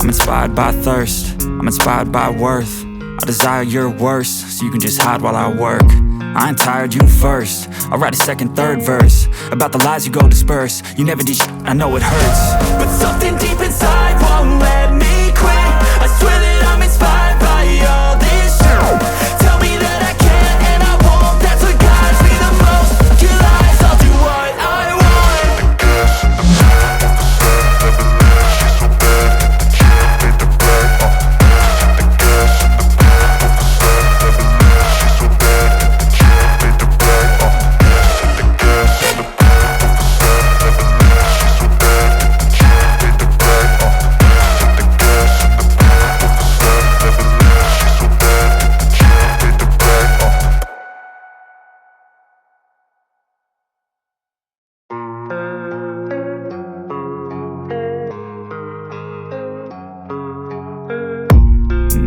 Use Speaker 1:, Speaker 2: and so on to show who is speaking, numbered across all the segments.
Speaker 1: I'm inspired by thirst, I'm inspired by worth. I desire your worst, so you can just hide while I work. I ain't tired, you first. I'll write a second, third verse about the lies you go disperse. You never did shit, I know it hurts, but something deep inside won't let me quit. I swear that I'm inspired by all this shit. Tell me that I can and I won't. That's what guides me the most. Your lies, I'll do what I want. The gas in the back, off the set, never leave, she's so bad.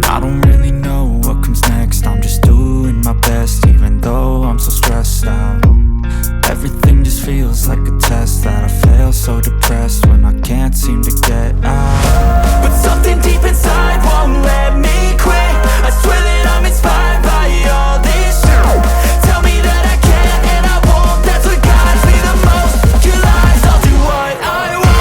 Speaker 1: I don't really know what comes next. I'm just doing my best, even though I'm so stressed out. Everything just feels like a test that I fail, so depressed when I can't seem to get out. But something deep inside won't let me quit. I swear that I'm inspired by all this shit. Tell me that I can and I won't. That's what guides me the most. Your lies, I'll do what I want.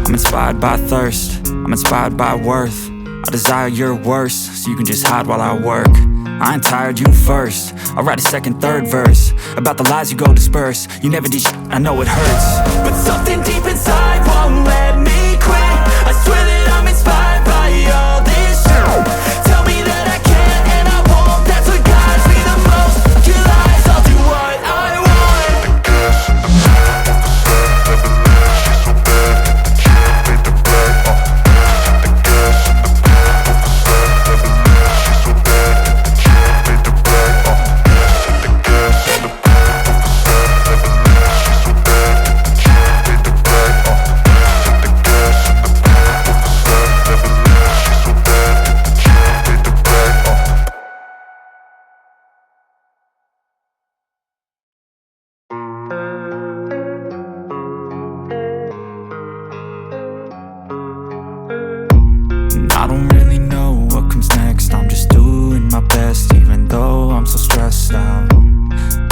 Speaker 1: I'm inspired by thirst, I'm inspired by worth. I desire your worst, so you can just hide while I work. I ain't tired, you first. I'll write a second, third verse about the lies you go disperse. You never did shit, I know it hurts. But something deep inside won't let me quit. I swear that I'm inspired by all this shit. Tell me that I can and I won't. That's what guides me the most. Your lies, I'll do what I want. I don't really know what comes next. I'm just doing my best, even though I'm so stressed out.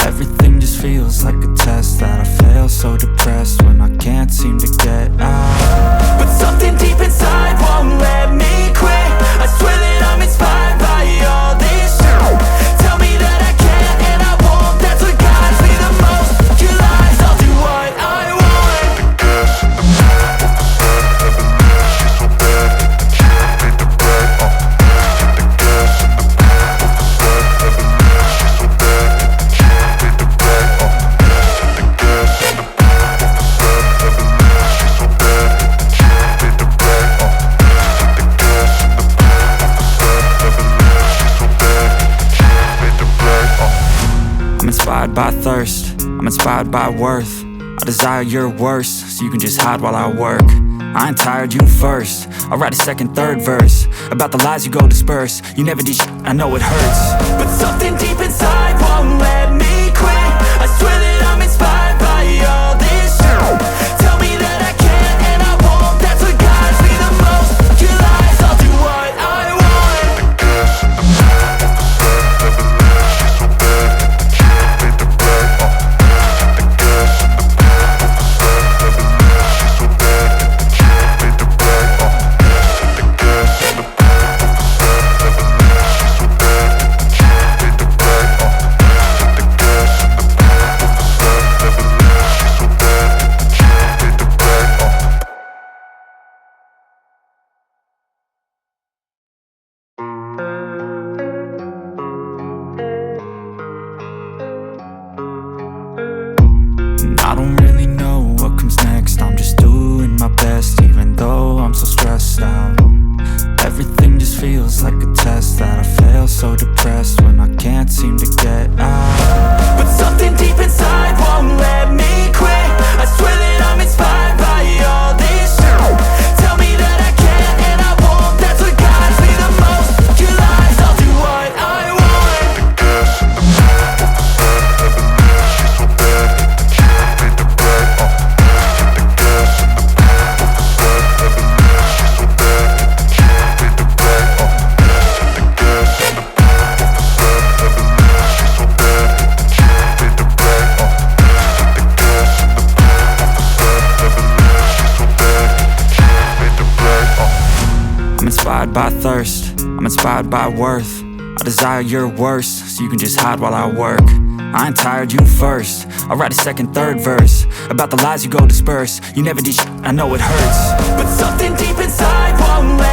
Speaker 1: Everything just feels like a test that I fail, so depressed when I can't seem to get out. But something deep inside won't let me quit. I swear that I'm inspired by all this shit. Tell me that I can and I won't. That's what guides me the most. Your lies, I'll do what I want. I'm inspired by thirst, I'm inspired by worth. I desire your worst, so you can just hide while I work. I ain't tired, you first. I'll write a second, third verse about the lies you go disperse. You never did shit, I know it hurts. But something deep inside won't let me quit. I swear that I'm inspired by all this shit. Tell me that I can and I won't. That's what guides me the most. Your lies, I'll do what I want. I don't really know what comes next. I'm just doing my best, even though I'm so stressed out. Everything just feels like a test that I fail, so depressed when I can't seem to get out. But something deep inside won't let me quit. I swear that I'm inspired by all this shit. Tell me that I can and I won't. That's what guides me the most. Your lies, I'll do what I want. I'm inspired by thirst, I'm inspired by worth. I desire your worst, so you can just hide while I work. I ain't tired, you first. I'll write a second, third verse about the lies you go disperse. You never did shit, I know it hurts. But something deep inside won't let